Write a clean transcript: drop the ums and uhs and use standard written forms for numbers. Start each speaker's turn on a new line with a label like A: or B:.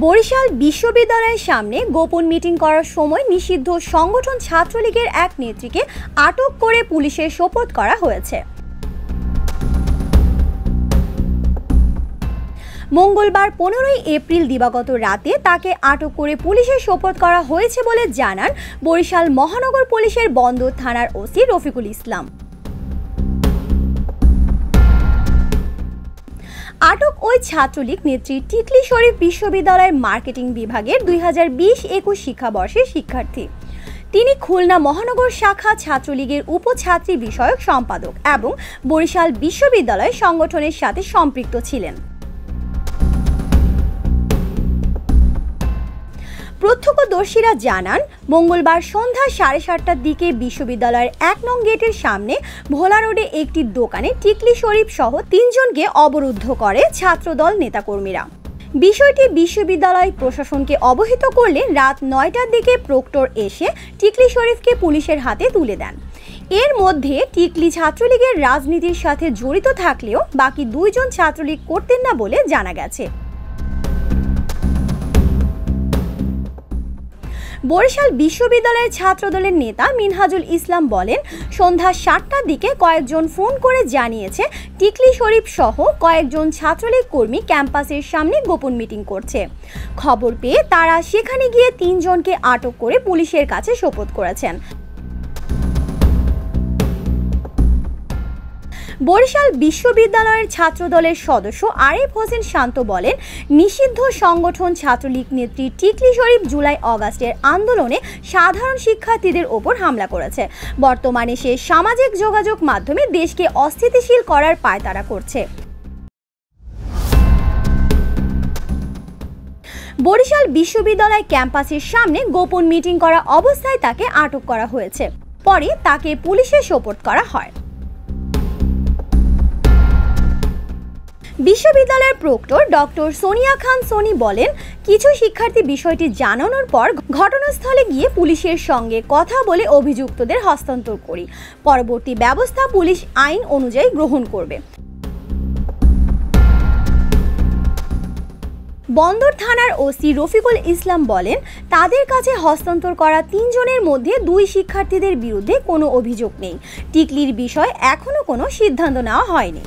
A: বরিশাল বিশ্ববিদ্যালয়ের সামনে গোপন মিটিং করার সময় নিষিদ্ধ সংগঠন ছাত্রলীগের এক নেত্রীকে আটক করে পুলিশের সোপর্দ করা হয়েছে। মঙ্গলবার 15 এপ্রিল দিবাগত রাতে তাকে আটক করে পুলিশের সোপর্দ করা হয়েছে বলে জানান বরিশাল মহানগর পুলিশের বন্দর থানার ওসি রফিকুল ইসলাম। আটক ওই ছাত্রলীগ নেত্রী টিকলি শরীফ বিশ্ববিদ্যালয়ের মার্কেটিং বিভাগের 2020-21 শিক্ষাবর্ষের শিক্ষার্থী। তিনি খুলনা মহানগর শাখা ছাত্রলীগের উপছাত্রী বিষয়ক সম্পাদক এবং বরিশাল বিশ্ববিদ্যালয় সংগঠনের সাথে সম্পৃক্ত ছিলেন। প্রত্যক্ষদর্শীরা জানান, মঙ্গলবার সন্ধ্যা 7:30টার দিকে বিশ্ববিদ্যালয়ের 1 নং গেটের সামনে ভোলা রোডে একটি দোকানে টিকলি শরীফ সহ 3 জনকে অবরুদ্ধ করে ছাত্রদল নেতাকর্মীরা। বিষয়টি বিশ্ববিদ্যালয় প্রশাসনকে অবহিত করলে রাত 9টার দিকে প্রক্টর এসে টিকলি শরীফকে পুলিশের হাতে তুলে দেন। এর মধ্যে টিকলি ছাত্রলীগের রাজনীতির সাথে জড়িত থাকলেও বাকি 2 জন ছাত্রলীগ করতেন না বলে জানা গেছে। বরিশাল বিশ্ববিদ্যালয়ের ছাত্রদলের নেতা মিনহাজুল ইসলাম বলেন, সন্ধ্যা 7টার দিকে কয়েকজন ফোন করে জানিয়েছে টিকলি শরীফ সহ কয়েকজন ছাত্রলীগ কর্মী ক্যাম্পাসের সামনে গোপন মিটিং করছে। খবর পেয়ে তারা সেখানে গিয়ে 3 জনকে আটক করে পুলিশের কাছে সোপর্দ করেছেন। বরিশাল বিশ্ববিদ্যালয়ের ছাত্রদলের সদস্য আরিফ হোসেন শান্ত বলেন, নিষিদ্ধ সংগঠন ছাত্রলীগ নেত্রী টিকলি শরীফ জুলাই-আগস্টের আন্দোলনে সাধারণ শিক্ষার্থীদের ওপর হামলা করেছে। বর্তমানে সে সামাজিক যোগাযোগ মাধ্যমে দেশকে অস্থিতিশীল করার পায়তারা করছে। বরিশাল বিশ্ববিদ্যালয় ক্যাম্পাসের সামনে গোপন মিটিং করা অবস্থায় তাকে আটক করা হয়েছে। পরে তাকে পুলিশের সোপর্দ করা হয়। বিশ্ববিদ্যালয়ের প্রক্টর ডক্টর সোনিয়া খান সোনি বলেন, কিছু শিক্ষার্থী বিষয়টি জানানোর পর ঘটনাস্থলে গিয়ে পুলিশের সঙ্গে কথা বলে অভিযুক্তদের হস্তান্তর করি। পরবর্তী ব্যবস্থা পুলিশ আইন অনুযায়ী গ্রহণ করবে। বন্দর থানার ওসি রফিকুল ইসলাম বলেন, তাদের কাছে হস্তান্তর করা 3 জনের মধ্যে 2 শিক্ষার্থীদের বিরুদ্ধে কোনো অভিযোগ নেই। টিকলির বিষয়ে এখনো কোনো সিদ্ধান্ত নেওয়া হয়নি।